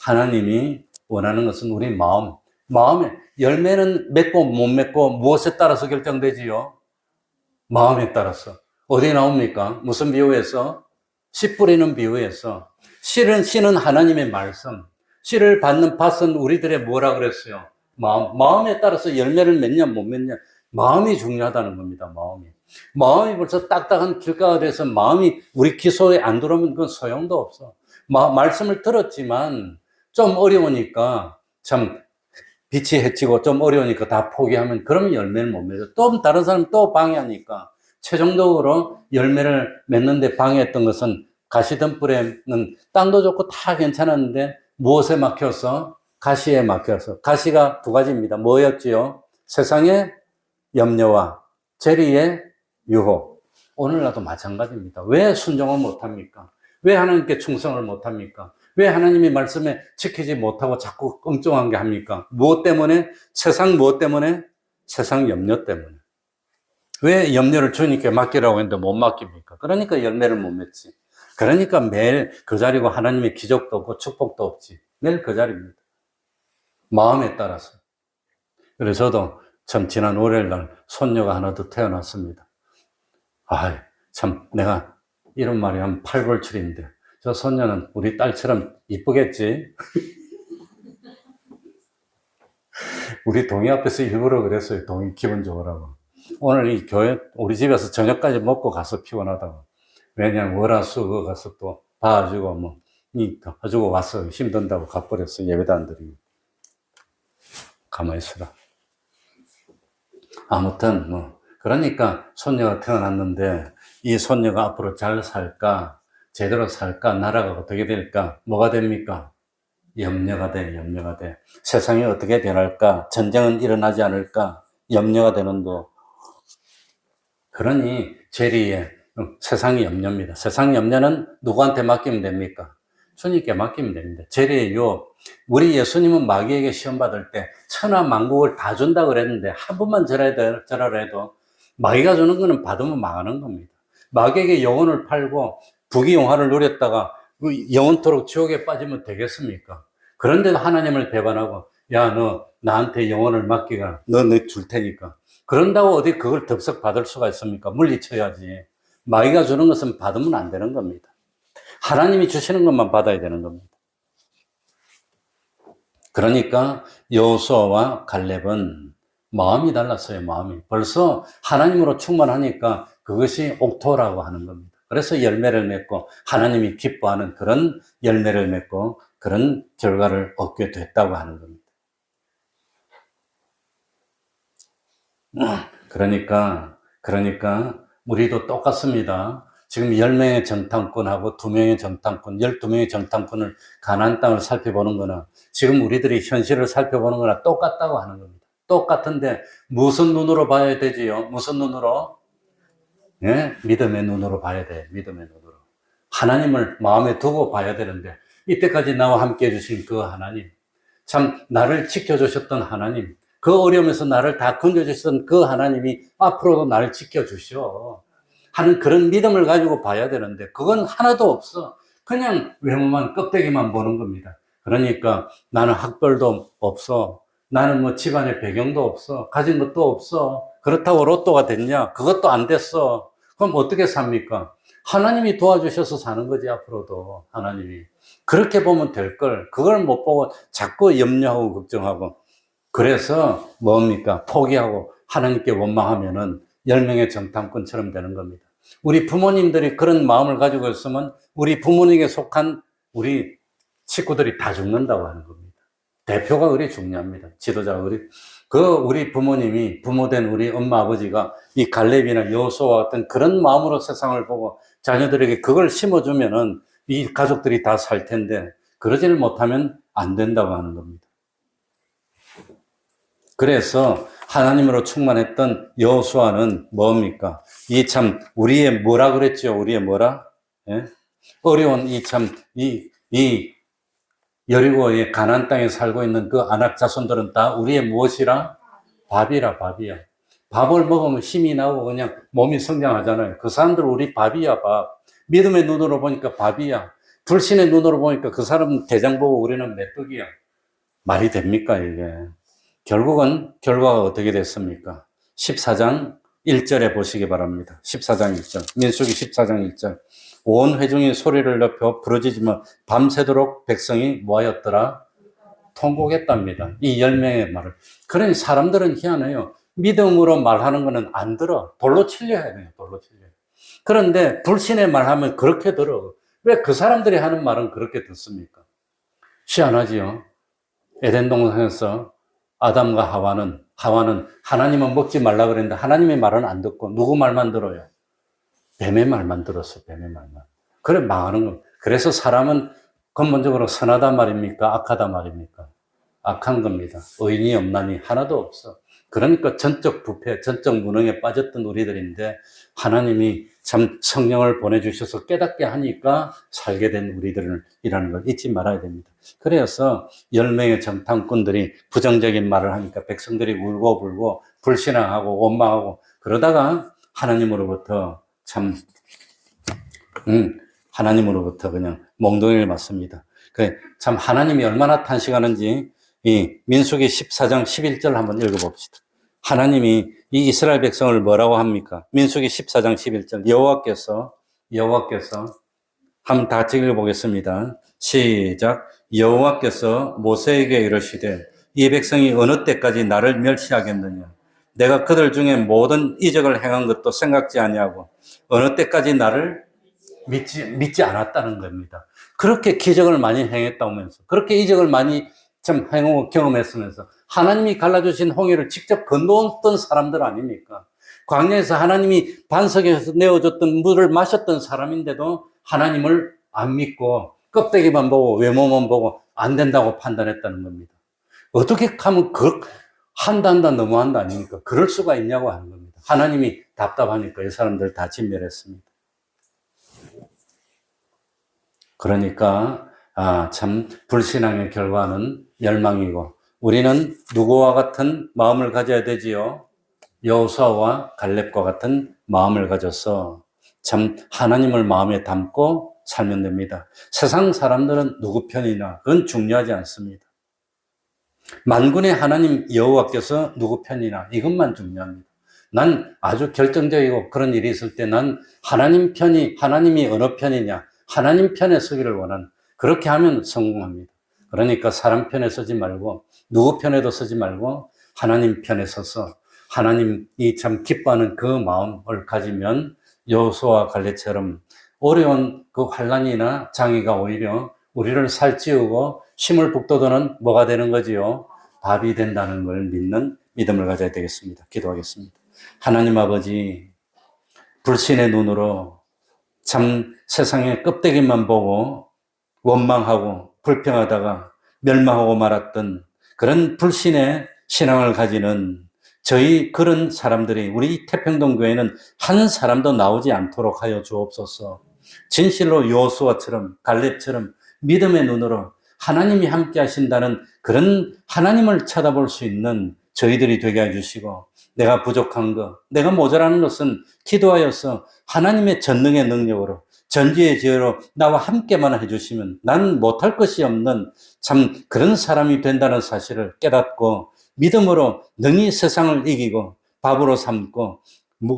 Speaker 2: 하나님이 원하는 것은 우리 마음에 열매는 맺고 못 맺고 무엇에 따라서 결정되지요? 마음에 따라서. 어디에 나옵니까? 무슨 비유에서? 씨 뿌리는 비유에서. 씨는 하나님의 말씀. 씨를 받는 밭은 우리들의 뭐라 그랬어요? 마음에 따라서 열매를 맺냐 못 맺냐. 마음이 중요하다는 겁니다. 마음이 벌써 딱딱한 길가가 돼서 마음이 우리 기소에 안 들어오면 그건 소용도 없어. 말씀을 들었지만 좀 어려우니까, 참 빛이 해치고 좀 어려우니까 다 포기하면 그러면 열매를 못 맺어. 또 다른 사람 또 방해하니까. 최종적으로 열매를 맺는데 방해했던 것은 가시덤불에는 땅도 좋고 다 괜찮았는데 무엇에 막혀서? 가시에 막혀서. 가시가 두 가지입니다. 뭐였지요? 세상의 염려와 재리의 유혹. 오늘날도 마찬가지입니다. 왜 순종을 못합니까? 왜 하나님께 충성을 못합니까? 왜 하나님의 말씀에 지키지 못하고 자꾸 엉뚱한 게 합니까? 무엇 때문에? 무엇 때문에? 세상 염려 때문에. 왜 염려를 주님께 맡기라고 했는데 못 맡깁니까? 그러니까 열매를 못 맺지. 그러니까 매일 그 자리고 하나님의 기적도 없고 축복도 없지. 매일 그 자리입니다. 마음에 따라서. 그래서 저도 참 지난 월요일 날 손녀가 하나 더 태어났습니다. 참 내가 이런 말이 한 8벌출인데 저 손녀는 우리 딸처럼 이쁘겠지? 우리 동이 앞에서 일부러 그랬어요. 동이 기분 좋으라고. 오늘 이 교회 우리 집에서 저녁까지 먹고 가서 피곤하다고. 왜냐면 월화수 그거 가서 또 봐주고 봐주고 와서 힘든다고 가버렸어. 예배도 안 드리고. 가만히 있어라. 아무튼 그러니까 손녀가 태어났는데 이 손녀가 앞으로 잘 살까, 제대로 살까, 나라가 어떻게 될까, 뭐가 됩니까? 염려가 돼. 세상이 어떻게 변할까, 전쟁은 일어나지 않을까, 염려가 되는데, 그러니 재리에 세상이 염려입니다. 세상 염려는 누구한테 맡기면 됩니까? 주님께 맡기면 됩니다. 재리의 유혹. 우리 예수님은 마귀에게 시험 받을 때 천하 만국을 다 준다 그랬는데 한 번만 절하라 해도 마귀가 주는 거는 받으면 망하는 겁니다. 마귀에게 영혼을 팔고 부귀영화를 누렸다가 영원토록 지옥에 빠지면 되겠습니까? 그런데도 하나님을 배반하고, 야, 너 나한테 영혼을 맡기가, 너 줄 테니까. 그런다고 어디 그걸 덥석 받을 수가 있습니까? 물리쳐야지. 마귀가 주는 것은 받으면 안 되는 겁니다. 하나님이 주시는 것만 받아야 되는 겁니다. 그러니까 여호수아와 갈렙은 마음이 달랐어요. 마음이. 벌써 하나님으로 충만하니까 그것이 옥토라고 하는 겁니다. 그래서 열매를 맺고 하나님이 기뻐하는 그런 열매를 맺고 그런 결과를 얻게 됐다고 하는 겁니다. 그러니까 우리도 똑같습니다. 지금 10명의 정탐꾼하고 2명의 정탐꾼, 12명의 정탐꾼을 가나안 땅을 살펴보는 거나 지금 우리들이 현실을 살펴보는 거나 똑같다고 하는 겁니다. 똑같은데 무슨 눈으로 봐야 되지요? 무슨 눈으로? 네? 믿음의 눈으로 봐야 돼. 믿음의 눈으로. 하나님을 마음에 두고 봐야 되는데 이때까지 나와 함께 해주신 그 하나님, 참 나를 지켜주셨던 하나님, 그 어려움에서 나를 다 건져주셨던 그 하나님이 앞으로도 나를 지켜주셔 하는 그런 믿음을 가지고 봐야 되는데 그건 하나도 없어. 그냥 외모만 껍데기만 보는 겁니다. 그러니까 나는 학벌도 없어. 나는 집안의 배경도 없어. 가진 것도 없어. 그렇다고 로또가 됐냐? 그것도 안 됐어. 그럼 어떻게 삽니까? 하나님이 도와주셔서 사는 거지, 앞으로도. 하나님이. 그렇게 보면 될 걸. 그걸 못 보고 자꾸 염려하고 걱정하고. 그래서 뭡니까? 포기하고 하나님께 원망하면은 10명의 정탐꾼처럼 되는 겁니다. 우리 부모님들이 그런 마음을 가지고 있으면 우리 부모님에게 속한 우리 식구들이 다 죽는다고 하는 겁니다. 대표가 그리 중요합니다. 지도자가 우리 부모님이, 부모된 우리 엄마, 아버지가 이 갈렙이나 여호수아와 같은 그런 마음으로 세상을 보고 자녀들에게 그걸 심어주면은 이 가족들이 다 살 텐데 그러지를 못하면 안 된다고 하는 겁니다. 그래서 하나님으로 충만했던 여호수아는 뭡니까? 이 참 우리의 뭐라 그랬죠? 우리의 뭐라? 예? 어려운 이 여리고의 가나안 땅에 살고 있는 그 아낙 자손들은 다 우리의 무엇이라? 밥이라, 밥이야. 밥을 먹으면 힘이 나고 그냥 몸이 성장하잖아요. 그 사람들 우리 밥이야, 밥. 믿음의 눈으로 보니까 밥이야. 불신의 눈으로 보니까 그 사람은 대장 보고 우리는 메뚜기야. 말이 됩니까, 이게? 결국은 결과가 어떻게 됐습니까? 14장 1절에 보시기 바랍니다. 14장 1절. 민수기 14장 1절. 온 회중이 소리를 높여 부르짖으며 밤새도록 백성이 뭐하였더라? 통곡했답니다. 이 10명의 말을. 그러니 사람들은 희한해요. 믿음으로 말하는 거는 안 들어. 돌로 칠려야 돼요. 돌로 칠려. 그런데 불신의 말하면 그렇게 들어. 왜 그 사람들이 하는 말은 그렇게 듣습니까? 희한하지요. 에덴 동산에서 아담과 하와는 하나님은 먹지 말라 그랬는데 하나님의 말은 안 듣고 누구 말만 들어요? 뱀의 말만 들었어. 뱀의 말만. 그래 망하는 거. 그래서 사람은 근본적으로 선하다 말입니까? 악하다 말입니까? 악한 겁니다. 의인이 없나니 하나도 없어. 그러니까 전적 부패, 전적 무능에 빠졌던 우리들인데 하나님이 참 성령을 보내주셔서 깨닫게 하니까 살게 된 우리들이라는 걸 잊지 말아야 됩니다. 그래서 10명의 정탐꾼들이 부정적인 말을 하니까 백성들이 울고불고 불신앙하고 원망하고 그러다가 하나님으로부터 하나님으로부터 그냥 몽둥이를 맞습니다. 참 하나님이 얼마나 탄식하는지 이 민수기 14장 11절 한번 읽어봅시다. 하나님이 이 이스라엘 백성을 뭐라고 합니까? 민수기 14장 11절. 여호와께서 한번 다 같이 읽어보겠습니다. 시작. 여호와께서 모세에게 이르시되 이 백성이 어느 때까지 나를 멸시하겠느냐? 내가 그들 중에 모든 이적을 행한 것도 생각지 아니하고 어느 때까지 나를 믿지 않았다는 겁니다. 그렇게 기적을 많이 행했다면서 그렇게 이적을 많이 참 행하고 경험했으면서 하나님이 갈라주신 홍해를 직접 건너왔던 사람들 아닙니까? 광야에서 하나님이 반석에서 내어줬던 물을 마셨던 사람인데도 하나님을 안 믿고 껍데기만 보고 외모만 보고 안 된다고 판단했다는 겁니다. 어떻게 하면 한다 너무한다 아닙니까? 그럴 수가 있냐고 하는 겁니다. 하나님이 답답하니까 이 사람들 다 진멸했습니다. 그러니까 참 불신앙의 결과는 멸망이고 우리는 누구와 같은 마음을 가져야 되지요? 여호수아와 갈렙과 같은 마음을 가져서 참 하나님을 마음에 담고 살면 됩니다. 세상 사람들은 누구 편이나 그건 중요하지 않습니다. 만군의 하나님 여호와께서 누구 편이나 이것만 중요합니다. 난 아주 결정적이고 그런 일이 있을 때 난 하나님 편이 하나님이 어느 편이냐 하나님 편에 서기를 원하는 그렇게 하면 성공합니다. 그러니까 사람 편에 서지 말고 누구 편에도 서지 말고 하나님 편에 서서 하나님이 참 기뻐하는 그 마음을 가지면 여호수아와 갈렙처럼 어려운 그 환난이나 장애가 오히려 우리를 살찌우고 심을 북돋우는 뭐가 되는 거지요? 밥이 된다는 걸 믿는 믿음을 가져야 되겠습니다. 기도하겠습니다. 하나님 아버지, 불신의 눈으로 참 세상의 껍데기만 보고 원망하고 불평하다가 멸망하고 말았던 그런 불신의 신앙을 가지는 저희 그런 사람들이 우리 태평동 교회는 한 사람도 나오지 않도록 하여 주옵소서. 진실로 여호수아처럼 갈렙처럼 믿음의 눈으로 하나님이 함께 하신다는 그런 하나님을 쳐다볼 수 있는 저희들이 되게 해주시고 내가 부족한 것, 내가 모자라는 것은 기도하여서 하나님의 전능의 능력으로 전지의 지혜로 나와 함께만 해주시면 난 못할 것이 없는 참 그런 사람이 된다는 사실을 깨닫고 믿음으로 능히 세상을 이기고 밥으로 삼고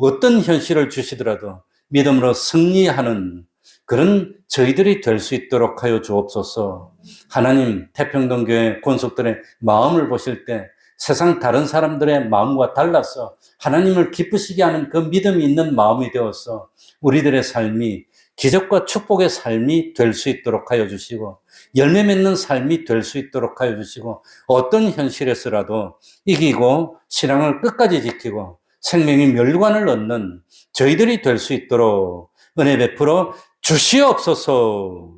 Speaker 2: 어떤 현실을 주시더라도 믿음으로 승리하는 그런 저희들이 될 수 있도록 하여 주옵소서. 하나님 태평동교회 권속들의 마음을 보실 때 세상 다른 사람들의 마음과 달라서 하나님을 기쁘시게 하는 그 믿음이 있는 마음이 되어서 우리들의 삶이 기적과 축복의 삶이 될 수 있도록 하여 주시고 열매 맺는 삶이 될 수 있도록 하여 주시고 어떤 현실에서라도 이기고 신앙을 끝까지 지키고 생명의 멸관을 얻는 저희들이 될 수 있도록 은혜 베풀어 주시옵소서.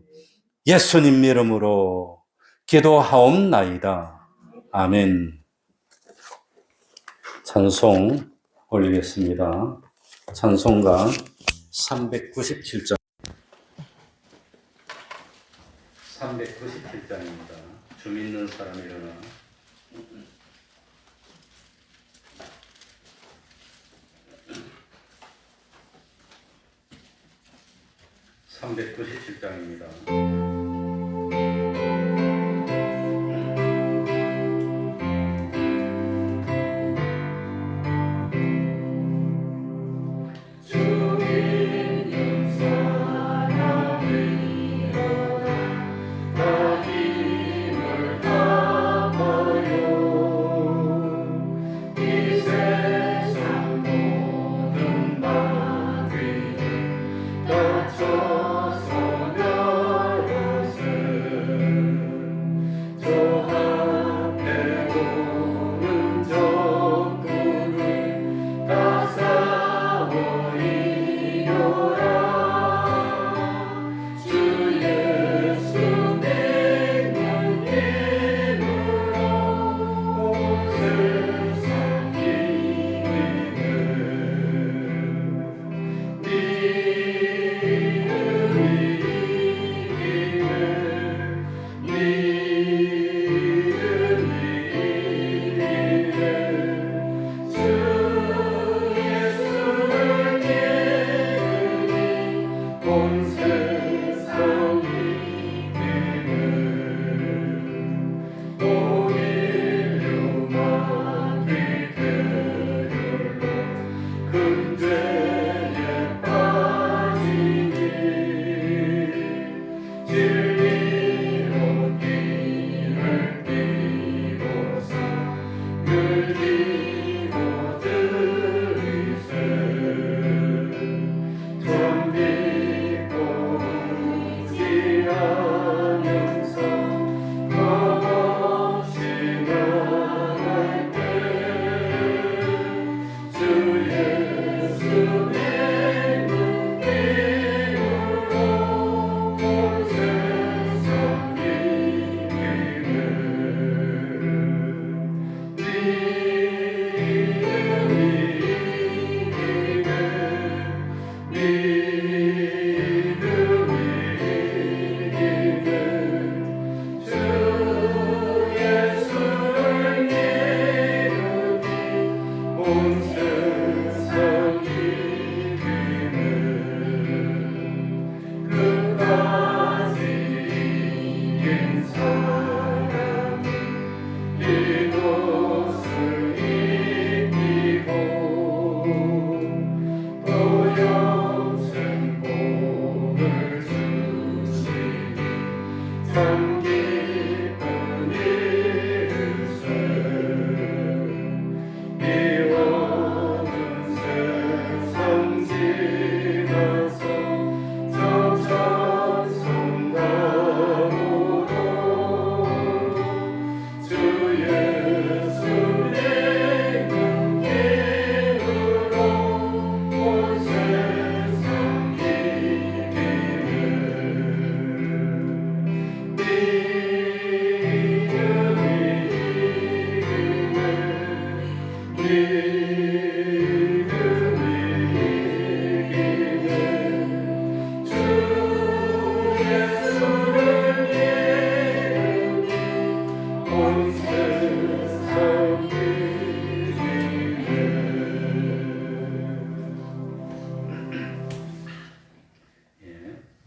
Speaker 2: 예수님 이름으로 기도하옵나이다. 아멘. 찬송 올리겠습니다. 찬송가 397장.
Speaker 1: 397장입니다. 주 믿는 사람 일어나. (397장입니다)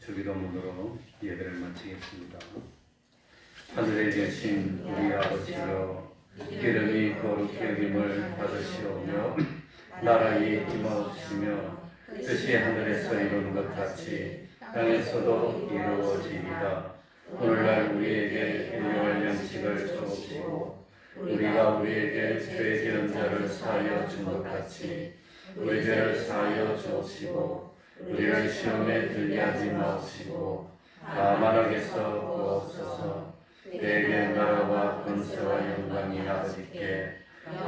Speaker 1: 주기도문으로 예배를 마치겠습니다. 하늘에 계신 우리 아버지여, 이름이 거룩히 여김을 받으시오며 나라의 임하옵시며 뜻이 하늘에서 이루는 것 같이 땅에서도 이루어지이다. 오늘날 우리에게 일용할 양식을 주옵시고 우리가 우리에게 죄 지은 자를 사하여 준 것 같이 우리 죄를 사하여 주옵시고 우리를 시험에 들게 하지 마옵시고 다만 악에서 구하옵소서. 내게 나라와 권세와 영광이 아버지께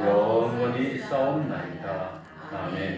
Speaker 1: 영원히 싸움나이다. 아멘.